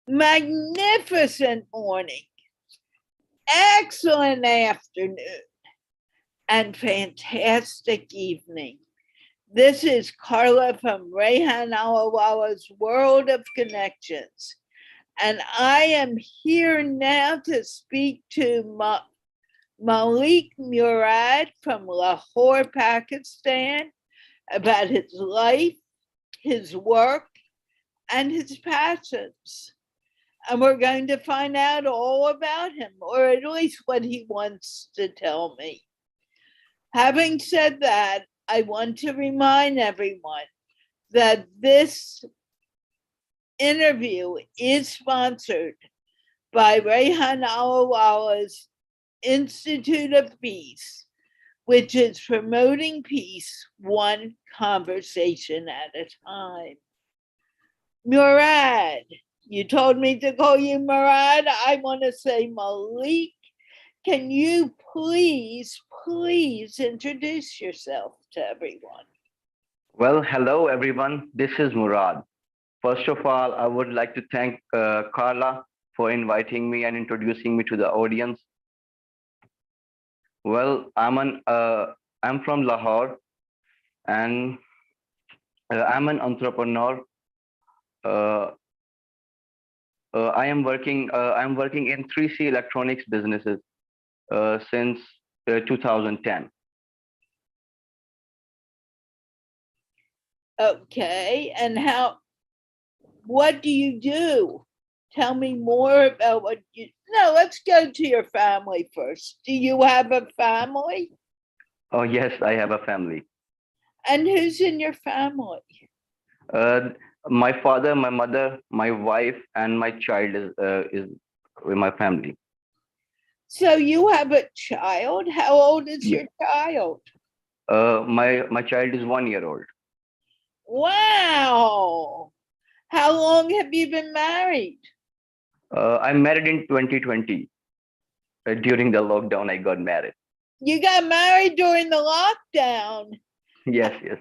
magnificent morning, excellent afternoon, and fantastic evening. This is Carla from Rehan Allahwala's World of Connections. And I am here now to speak to Malik Murad from Lahore, Pakistan, about his life, his work, and his passions. And we're going to find out all about him, or at least what he wants to tell me. Having said that, I want to remind everyone that this interview is sponsored by Rehan Allahwala's Institute of Peace, which is promoting peace one conversation at a time. Murad, you told me to call you Murad. I want to say Malik. Can you please introduce yourself to everyone? Well, hello everyone. This is Murad. First of all, I would like to thank Carla for inviting me and introducing me to the audience. Well, I'm from Lahore, and I'm an entrepreneur. Uh, I'm working in 3C electronics businesses since 2010. Okay, and what do you do? Tell me more about what you. No, let's go to your family first. Do you have a family? Oh yes, I have a family. And who's in your family? Uh, my father, my mother, my wife, and my child is with my family. So you have a child? How old is Yeah. your child? My child is 1 year old. Wow. How long have you been married? I married in 2020. During the lockdown, I got married. You got married during the lockdown. Yes, yes.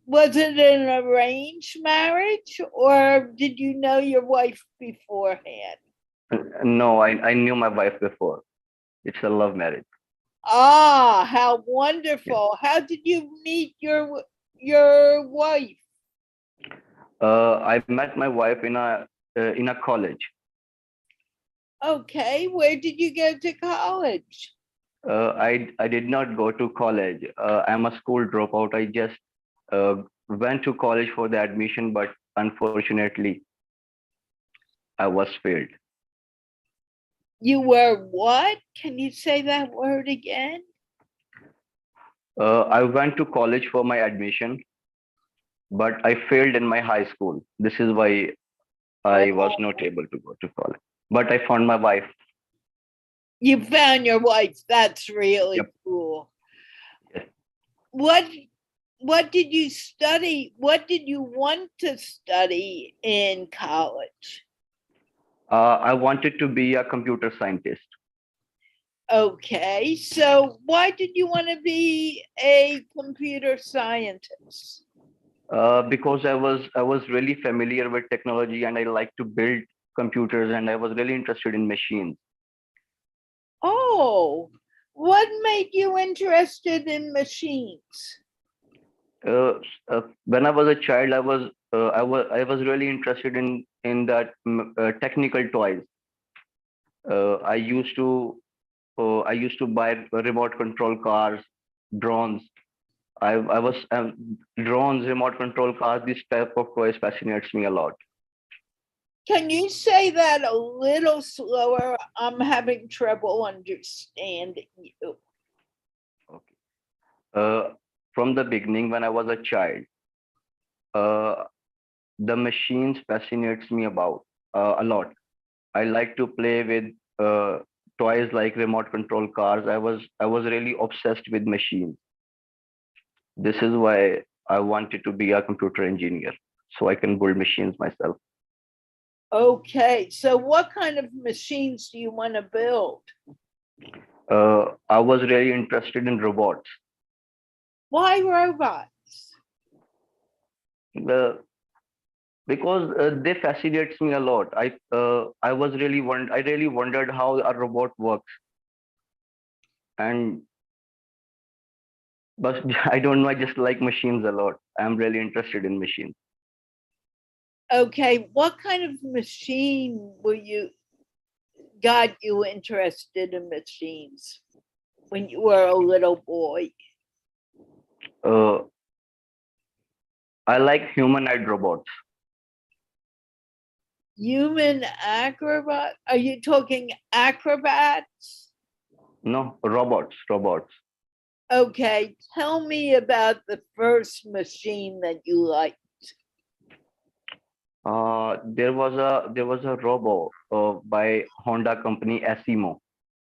Was it an arranged marriage or did you know your wife beforehand? No, I knew my wife before. It's a love marriage. Ah, how Yeah. wonderful. How did you meet your wife? I met my wife in a college. Okay, where did you go to college? I did not go to college. I'm a school dropout. I just went to college for the admission, but unfortunately, I was failed. You were what? Can you say that word again? I went to college for my admission, but I failed in my high school. This is why I was Oh, not able to go to college. But I found my wife. you found your wife. That's really Yep. cool. Yes. What what did you study? What did you want to study in college? I wanted to be a computer scientist Okay, so why did you want to be a computer scientist? because I was really familiar with technology and I like to build computers and I was really interested in machines. Oh, what made you interested in machines? When I was a child, I was really interested in that technical toys. I used to buy remote control cars, drones. I was drones, remote control cars. This type of toys fascinates me a lot. Can you say that a little slower? I'm having trouble understanding you. Okay. Uh, from the beginning, when I was a child, uh, the machines fascinates me about a lot. I like to play with uh, toys like remote control cars. I was really obsessed with machines. This is why I wanted to be a computer engineer, so I can build machines myself. Okay, so what kind of machines do you want to build? I was really interested in robots. Why robots? The because they fascinates me a lot. I really wondered how a robot works, and but I don't know. I just like machines a lot. I'm really interested in machines. Okay, what kind of machine were you got you interested in machines when you were a little boy? Uh, I like humanoid robots. Human acrobat? Are you talking acrobats? No, robots. Okay, tell me about the first machine that you liked. There was a robot by Honda company Asimo.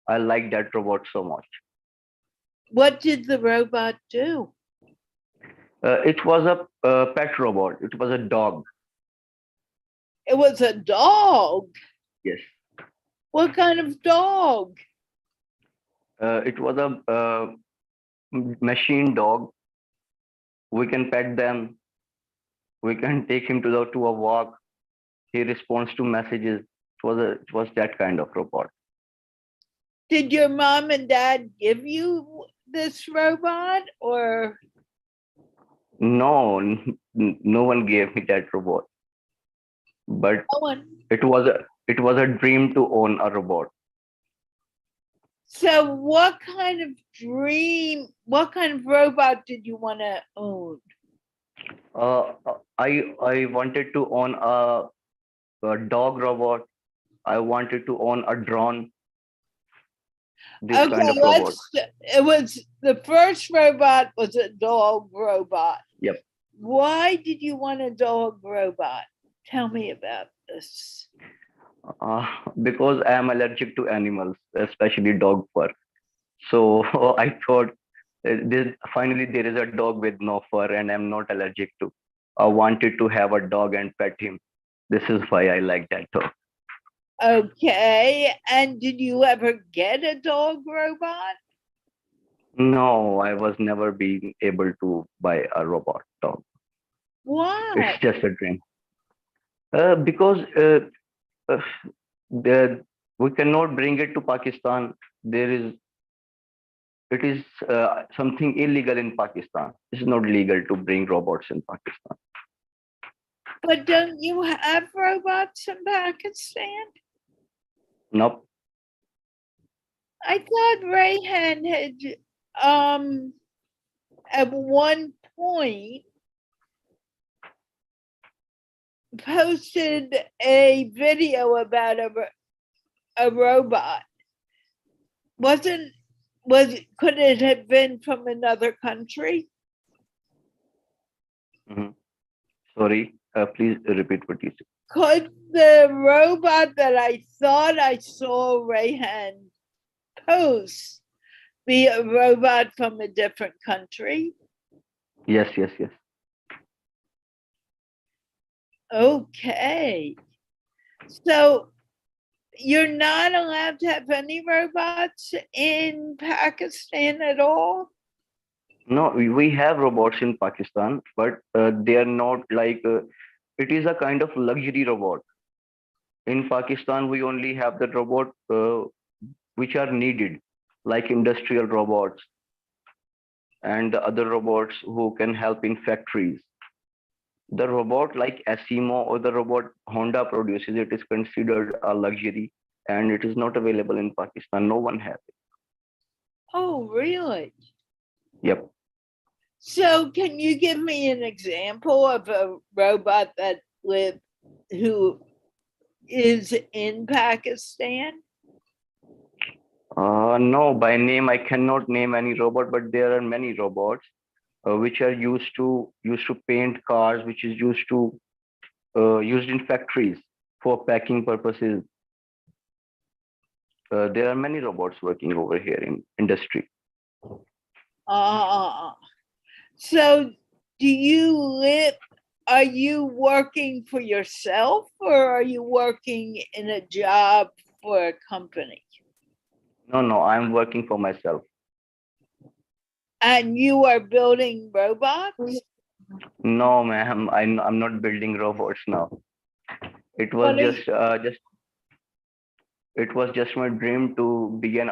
I like that robot so much. What did the robot do? It was a pet robot. It was a dog. It was a dog. Yes. What kind of dog? It was a machine dog. We can pet them. We can take him to a walk. He responds to messages. It was that kind of robot. Did your mom and dad give you this robot or No, no one gave me that robot. But no one? it was a dream to own a robot. So what kind of robot did you want to own? I wanted to own a dog robot. I wanted to own a drone. This kind Okay, of robot. it was the first robot was a dog robot. Yep. Why did you want a dog robot? Tell me about this. Uh, because I am allergic to animals, especially dog fur. So I thought finally there is a dog with no fur and I'm not allergic to. I wanted to have a dog and pet him. This is why I like that dog. Okay, and did you ever get a dog robot? No, I was never being able to buy a robot dog. Why? It's just a dream. Because uh, the, we cannot bring it to Pakistan. It is something illegal in Pakistan. It's not legal to bring robots in Pakistan. But don't you have robots in Pakistan? Nope. I thought Rehan had at one point posted a video about a robot. Wasn't was could it have been from another country? Hmm. Sorry, please repeat what you said. Could the robot that I thought I saw Rehan post be a robot from a different country? Yes, yes, yes. Okay. So you're not allowed to have any robots in Pakistan at all? No, we have robots in Pakistan, but they are not like, it is a kind of luxury robot. In Pakistan, we only have the robot which are needed, like industrial robots and the other robots who can help in factories. The robot like Asimo or the robot Honda produces, it is considered a luxury and it is not available in Pakistan. No one has it. Oh, really? Yep. So can you give me an example of a robot that who is in Pakistan? No, by name I cannot name any robot, but there are many robots which are used to paint cars, which is used in factories for packing purposes. There are many robots working over here in industry. Uh, so do you live are you working for yourself or are you working in a job for a company? No, no, I'm working for myself. And you are building robots? No, ma'am, I'm not building robots now. It was What are you, just it was just my dream to be an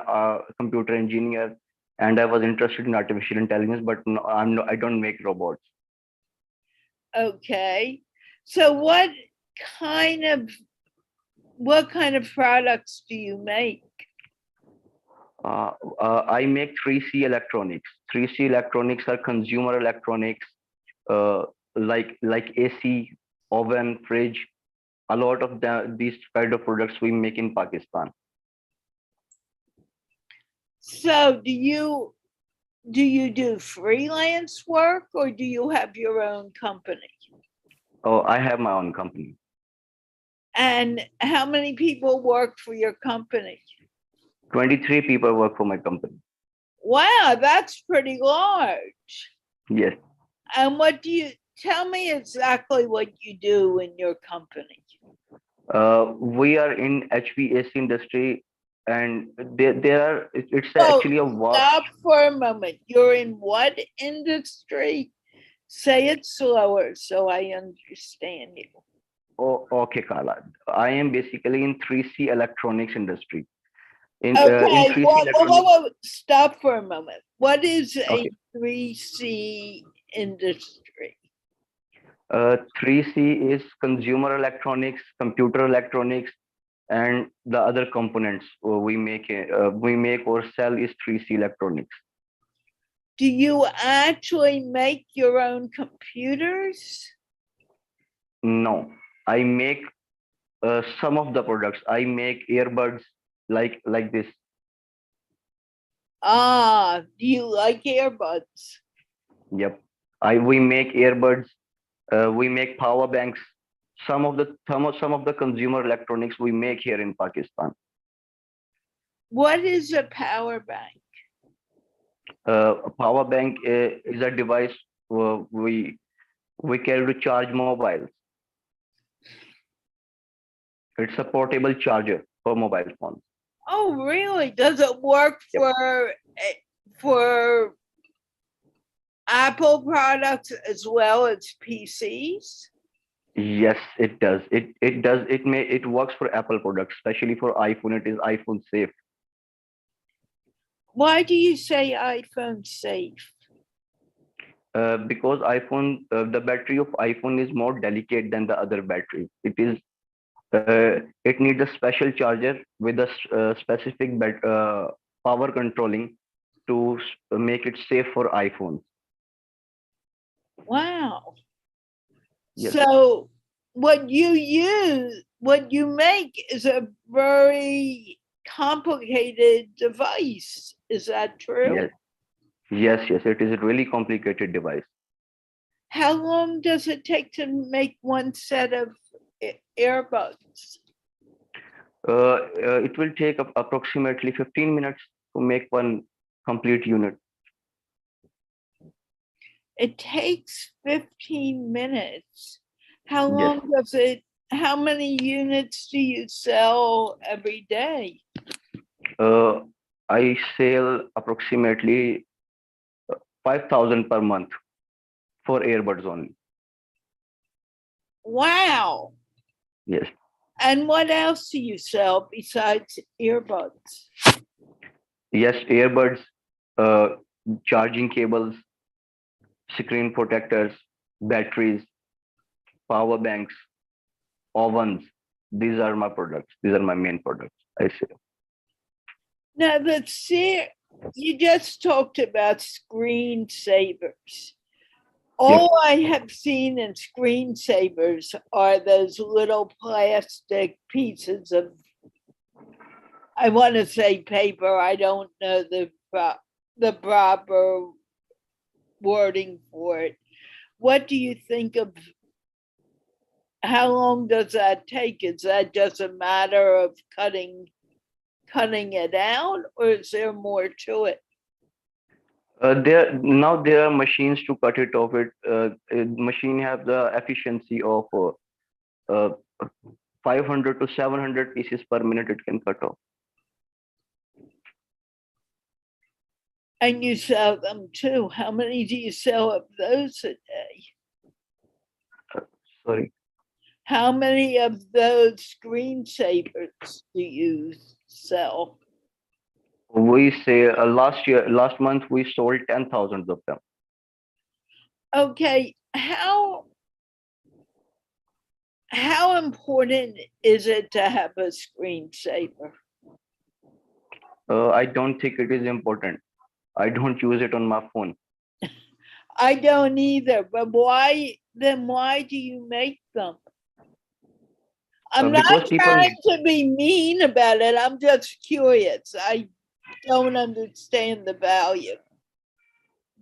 computer engineer, and I was interested in artificial intelligence. But no, I don't make robots. okay. So kind of what kind of products do you make? I make 3C electronics. 3C electronics are consumer electronics, uh, like AC, oven, fridge. A lot of these kind of products we make in Pakistan. So do freelance work or do you have your own company? Oh, I have my own company. And how many people work for your company? 23 people work for my company. Wow, that's pretty large. Yes. And what do you tell me exactly what you do in your company? We are in HVAC industry, and it's Oh, actually a war. stop for a moment. You're in what industry? Say it slower so I understand you. Oh, okay, Carla. I am basically in 3C electronics industry. In Okay, 3C electronics. stop for a moment. What is a Okay. 3C industry? 3C is consumer electronics, computer electronics, and the other components we make or sell is 3C electronics. Do you actually make your own computers? No, I make some of the products. I make earbuds like this. Ah, do you like earbuds? Yep. I We make earbuds. We make power banks. Some of the consumer electronics we make here in Pakistan. What is a power bank? A power bank is a device we carry to charge mobiles. It's a portable charger for mobile phones. Oh, really? Does it work Yep. for Apple products as well as PCs? Yes, it does. It does. It works for Apple products, especially for iPhone. It is iPhone safe. Why do you say iPhone safe? Because the battery of iPhone is more delicate than the other battery. It needs a special charger with a specific power controlling to make it safe for iPhones. Wow. Yes, So what you make is a very complicated device. Is that true? yes, yes. It is a really complicated device. How long does it take to make one set of earbuds? It will take approximately 15 minutes to make one complete unit. It takes 15 minutes. How Yes, long does it, how many units do you sell every day? uh, I sell approximately 5,000 per month for earbuds only. Wow. Yes, And what else do you sell besides earbuds? yes, earbuds, uh, charging cables, screen protectors, batteries, power banks, ovens. These are my products. These are my main products. I say. Now, let's see, you just talked about screensavers. Yep. All I have seen in screensavers are those little plastic pieces of, I want to say paper. I don't know the proper wording for it. What do you think of, how long does that take? Is that just a matter of cutting it out, or is there more to it? There are machines to cut it off. Machine have the efficiency of uh, 500 to 700 pieces per minute. It can cut off. And you sell them too. How many do you sell of those a day? Sorry. How many of those screensavers do you sell? We say last month we sold 10,000 of them. Okay, how important is it to have a screensaver? I don't think it is important. I don't use it on my phone. I don't either, but why do you make them? I'm not Because people trying need to be mean about it. I'm just curious. I don't understand the value.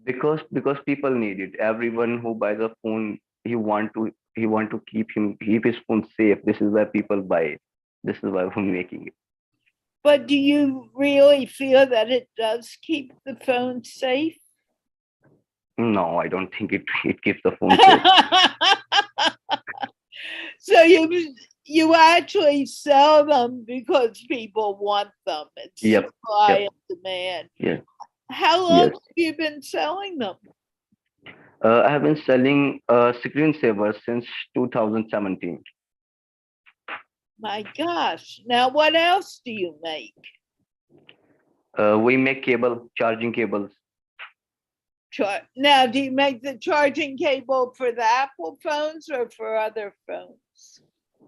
because people need it. Everyone who buys a phone, he want to keep his phone safe. This is why people buy it. This is why we're making it. But do you really feel that it does keep the phone safe? No, I don't think it keeps the phone safe. So you actually sell them because people want them. It's Yep. supply Yep. and demand. Yes. How long Yes. have you been selling them? I have been selling screensavers since 2017. My gosh. Now, what else do you make? We make charging cables. Now, do you make the charging cable for the Apple phones or for other phones?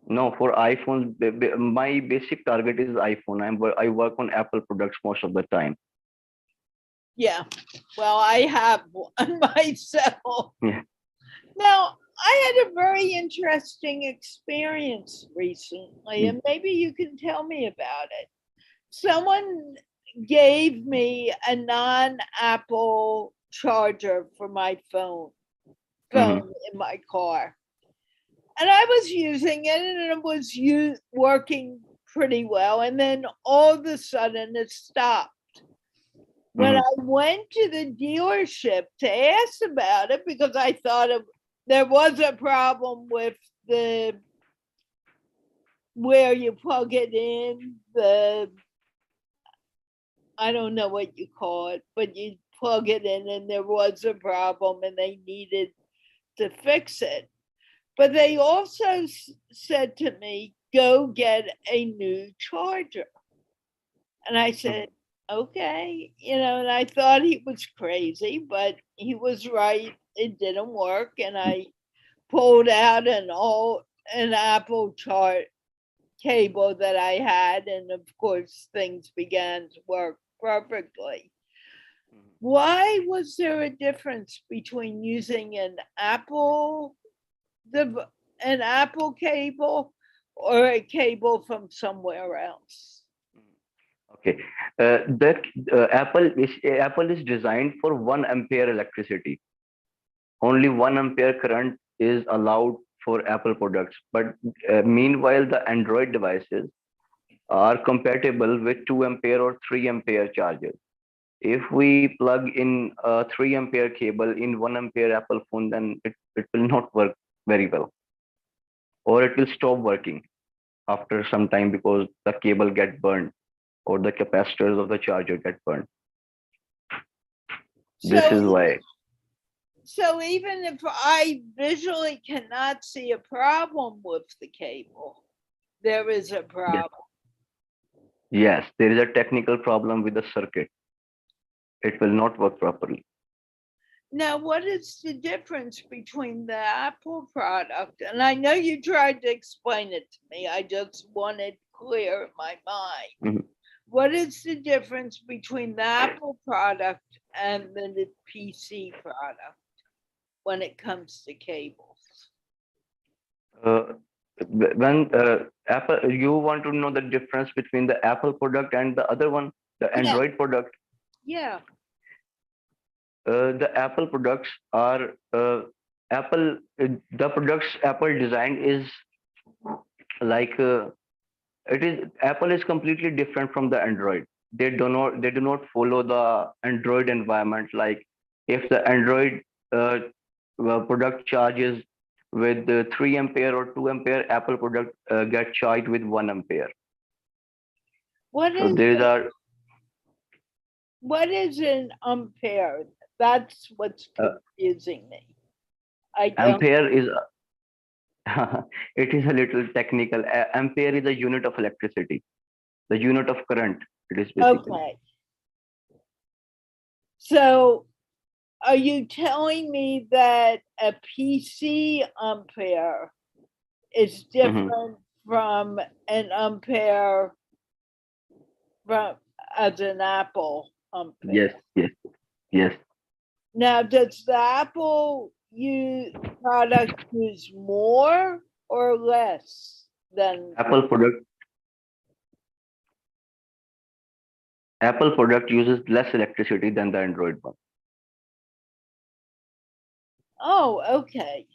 No, for iPhones, my basic target is iPhone. I work on Apple products most of the time. Yeah. Well, I have one myself. Yeah. Now, I had a very interesting experience recently, and maybe you can tell me about it. Someone gave me a non-Apple charger for my phone Mhm. in my car. And I was using it and it was working pretty well. And then all of a sudden it stopped. When Mhm. I went to the dealership to ask about it, because I thought there was a problem with the where you plug it in, I don't know what you call it, but you plug it in and there was a problem and they needed to fix it. But they also said to me, go get a new charger. And I said, okay, and I thought he was crazy, but he was right. It didn't work. And I pulled out an Apple chart cable that I had, and of course things began to work perfectly. Why was there a difference between using an Apple cable or a cable from somewhere else? Okay. That Apple is designed for 1 ampere electricity. Only 1 ampere current is allowed for Apple products. But meanwhile, the Android devices are compatible with 2 ampere or 3 ampere chargers. If we plug in a 3 ampere cable in 1 ampere Apple phone, then it will not work very well, or it will stop working after some time because the cable get burned or the capacitors of the charger get burned. This So is why. So even if I visually cannot see a problem with the cable, there is a Yes, problem. yes, there is a technical problem with the circuit. It will not work properly. Now, what is the difference between the Apple product? And I know you tried to explain it to me. I just want it clear in my mind. Mhm. What is the difference between the Apple product and the PC product when it comes to cables? Uh, when Apple, you want to know the difference between the Apple product and the other one, the Yeah, Android product. yeah. The Apple products are Apple. The products Apple designed is like it is Apple is completely different from the Android. They do not follow the Android environment. Like if the Android uh, product charges with 3 ampere or 2 ampere, Apple product get charged with 1 ampere. What So is these are an ampere? That's what's uh, confusing me. I don't. ampere is It is a little technical. Ampere is a unit of electricity, the unit of current. It is basically. Okay. So are you telling me that a PC ampere is Mhm. different from an ampere from as an Apple Yes, ampere? yes, yes. Now, does the Apple product use more or less than? Apple product Apple product uses less electricity than the Android one. Oh, okay.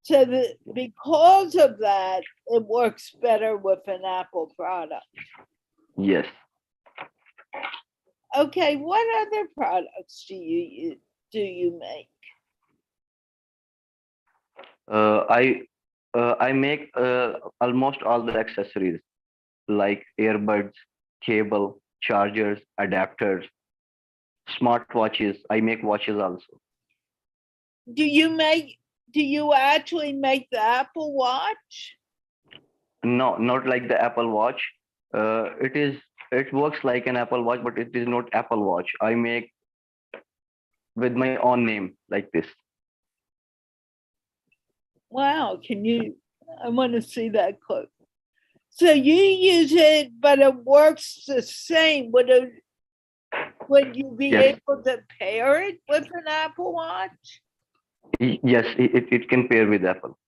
So because of that, it works better with an Apple product. Yes. Okay, what other products do you make? I make almost all the accessories like earbuds, cable, chargers, adapters, smartwatches. I make watches also. Do you make? Do you actually make the Apple Watch? No, not like the Apple Watch. It works like an Apple Watch, but it is not Apple Watch. I make with my own name like this. Wow, can you? I want to see that clip. So you use it, but it works the same. Would you be Yes, able to pair it with an Apple Watch? yes, it can pair with Apple.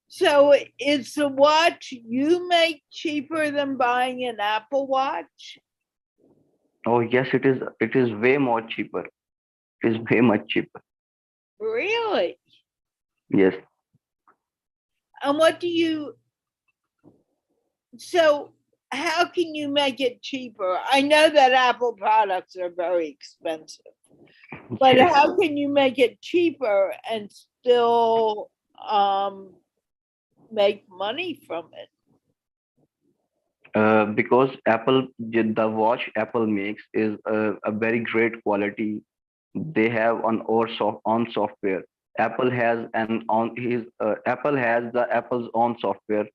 So is the watch you make cheaper than buying an Apple Watch? Oh yes, it is. It is way more cheaper. It is way much cheaper. Really? Yes. And what do you, so how can you make it cheaper? I know that Apple products are very expensive, but Yes. how can you make it cheaper and still make money from it? Because the watch Apple makes is a very great quality. They have on software. Apple has the Apple's own software.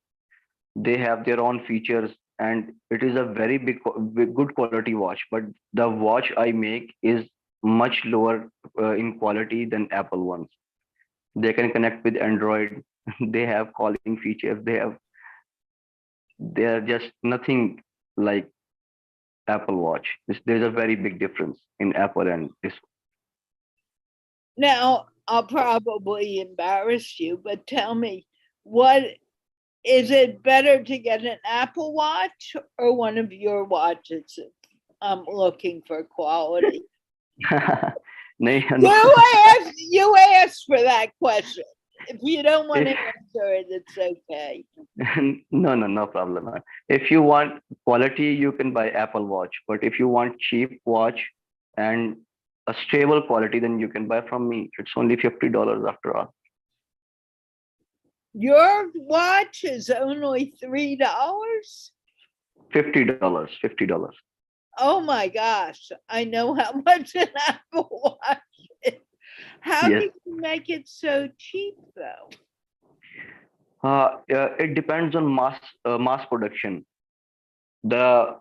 They have their own features, and it is a very good quality watch. But the watch I make is much lower in quality than Apple ones. They can connect with Android. They have calling features. They are just nothing like Apple Watch. There's a very big difference in Apple and this. Now, I'll probably embarrass you, but tell me, what is it better to get an Apple Watch or one of your watches? I'm looking for quality. No, no. You asked for that question. If you don't want to If answer it, it's okay. no problem. If you want quality, you can buy Apple Watch. But if you want cheap watch and a stable quality, then you can buy from me. It's only $50 after all. Your watch is only $3. $50. $50. Oh my gosh, I know how much an Apple Watch is. How Yes. did you make it so cheap though? It depends on mass production. The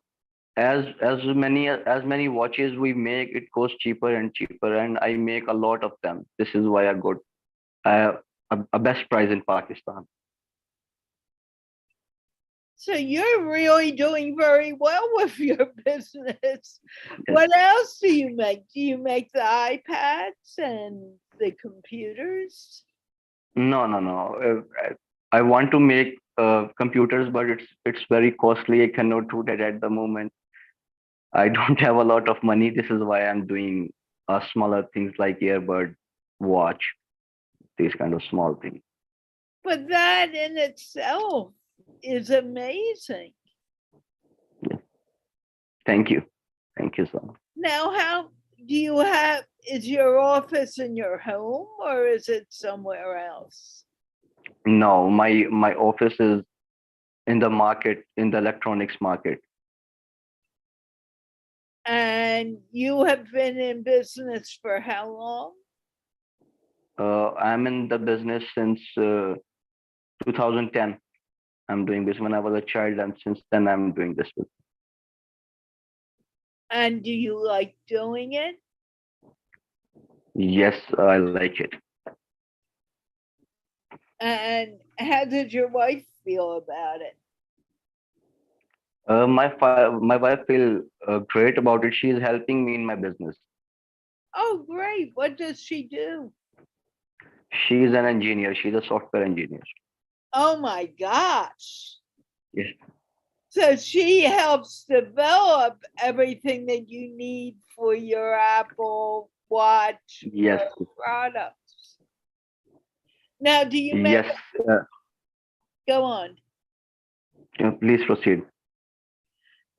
as many watches we make, it goes cheaper and cheaper, and I make a lot of them. This is why I got a best price in Pakistan. So you're really doing very well with your business. Yes. What else do you make? Do you make the iPads and the computers? No. I want to make computers, but it's very costly. I cannot do that at the moment. I don't have a lot of money. This is why I'm doing smaller things like earbud, watch, these kind of small things. But that in itself is amazing. Yeah. Thank you. Thank you so much. Now, how do you have, is your office in your home or is it somewhere else? No, my office is in the market, in the electronics market. And you have been in business for how long? I'm in the business since 2010. I'm doing this when I was a child, and since then I'm doing this. And do you like doing it? Yes, I like it. And how did your wife feel about it? My wife feel great about it. She is helping me in my business. Oh, great. What does she do? She is an engineer. She's a software engineer. Oh my gosh. Yes, So she helps develop everything that you need for your Apple Watch yes, products. Now, do you make, yes. Uh, go on. Please proceed.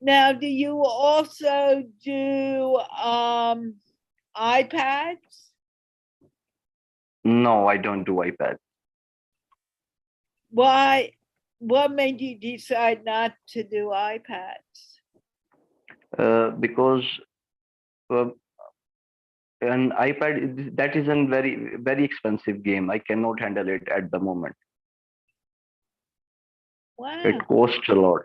Now, do you also do iPads? No, I don't do iPad. Why? What made you decide not to do iPads? Because uh, an that is a very expensive game. I cannot handle it at the moment. Wow. It costs a lot.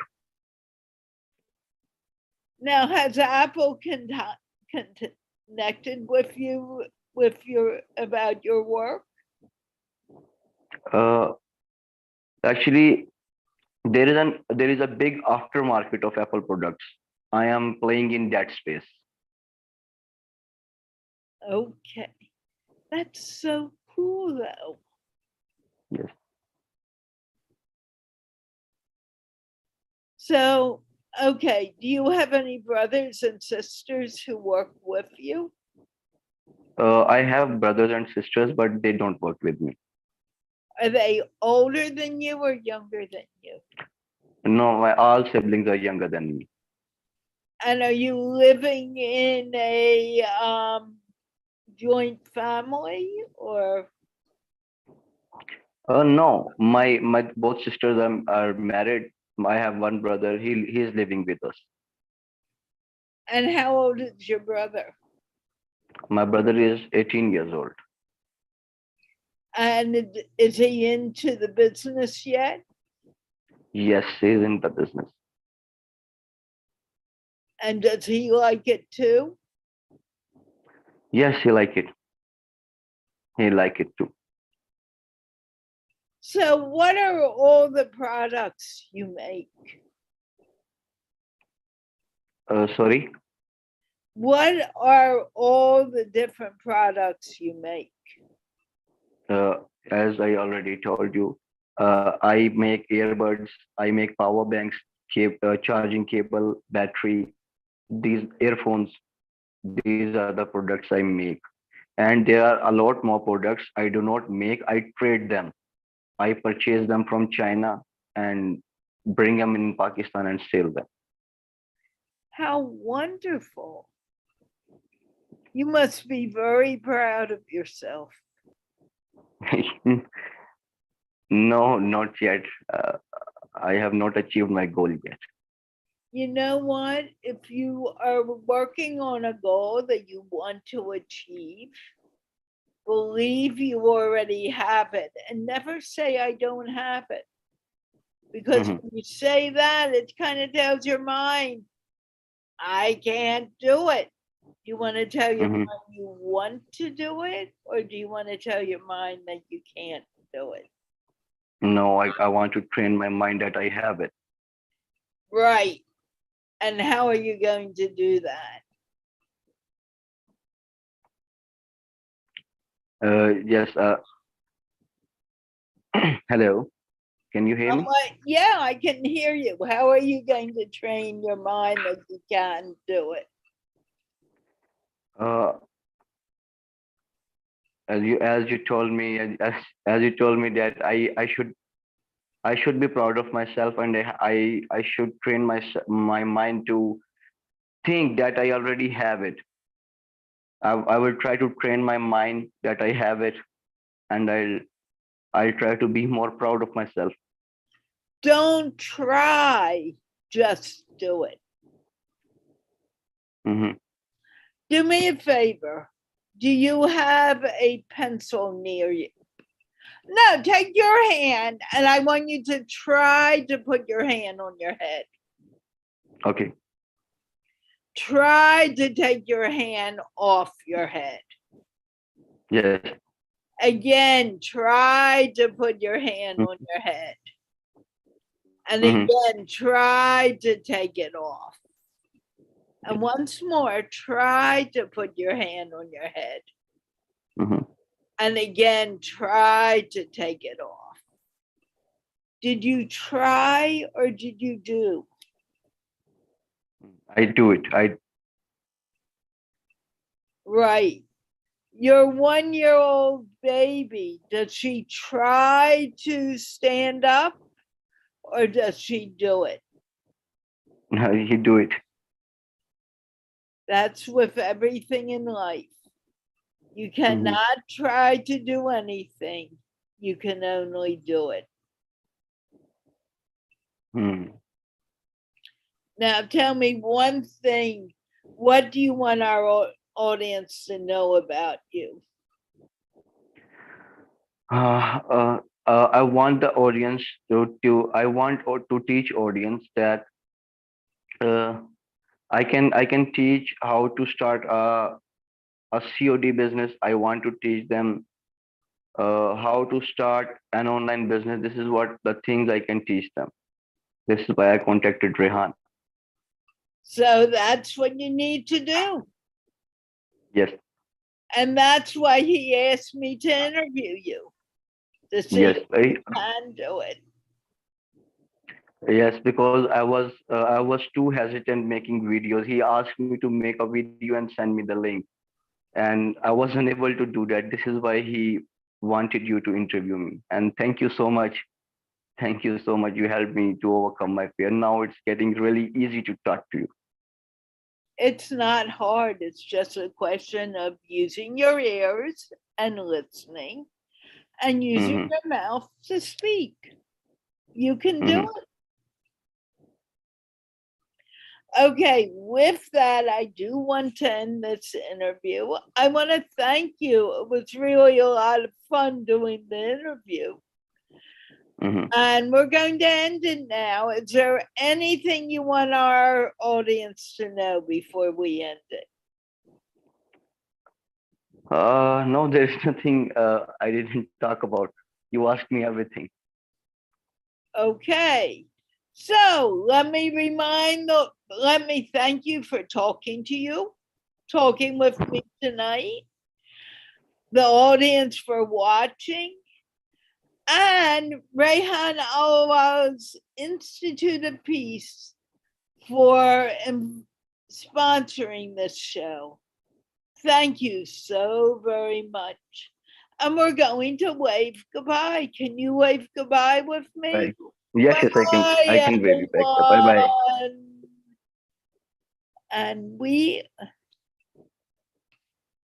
Now, has Apple connected with you with your about your work? Uh, Actually, there is a big aftermarket of Apple products. I am playing in that space. Okay, that's so cool, though. Yes. So, okay, do you have any brothers and sisters who work with you? I have brothers and sisters, but they don't work with me. Are they older than you or younger than you? No, my all siblings are younger than me. And are you living in a joint family or? No, my both sisters are married. I have one brother. He is living with us. And how old is your brother? My brother is 18 years old. And is he into the business yet? Yes, he's in the business. And does he like it too? Yes, he like it. He like it too. So, what are all the products you make? Sorry. What are all the different products you make? Uh, as I already told you, I make earbuds. I make power banks, charging cable, battery. These earphones. These are the products I make, and there are a lot more products I do not make. I trade them. I purchase them from China and bring them in Pakistan and sell How wonderful. You must be very proud of yourself. them. No, not yet. I have not achieved my goal yet. You know what? If you are working on a goal that you want to achieve, believe you already have it and never say, I don't have it. Because Mhm, when you say that, it kind of tells your mind, I can't do it. Do you want to tell your mhm. mind you want to do it, or do you want to tell your mind that you can't do it? No, I want to train my mind that I have it. Right. And how are you going to do that? Yes. Hello. Can you hear I'm me? like, yeah, I can hear you. How are you going to train your mind that you can do it? Uh, as you told me as you told me that I should be proud of myself, and I should train my mind to think that I already have it. I will try to train my mind that I have it, and I'll try to be more proud of myself. Don't try, just do it. Hmm. Do me a favor. Do you have a pencil near you? No, take your hand and I want you to try to put your hand on your head. Okay. Try to take your hand off your head. Yes. Again, try to put your hand on your head. And again, try to take it off. And once more, try to put your hand on your head. And again, try to take it off. Did you try or did you do? I do it. Right. Your 1-year-old baby, does she try to stand up or does she do it? You do it. That's with everything in life. You cannot try to do anything. You can only do it. Now tell me one thing. What do you want our audience to know about you? I want the audience to teach audience that I can teach how to start a COD business. I want to teach them how to start an online business. This is what the things I can teach them. This is why I contacted Rehan. So that's what you need to do. Yes. And that's why he asked me to interview you. To see if you can do it. Yes, because I was too hesitant making videos. He asked me to make a video and send me the link, and I was unable to do that. This is why he wanted you to interview me. And thank you so much. Thank you so much. You helped me to overcome my fear. Now it's getting really easy to talk to you. It's not hard. It's just a question of using your ears and listening and using your mouth to speak. You can do it. Okay, with that, I do want to end this interview. I want to thank you. It was really a lot of fun doing the interview. And we're going to end it now. Is there anything you want our audience to know before we end it? No, there's nothing I didn't talk about. You asked me everything. Okay. So let me thank you for talking with me tonight, the audience for watching, and Rehan Allahwala's Institute of Peace for sponsoring this show. Thank you so very much. And we're going to wave goodbye. Can you wave goodbye with me? Bye. Yes, I can. I can wave you back. Bye bye. And we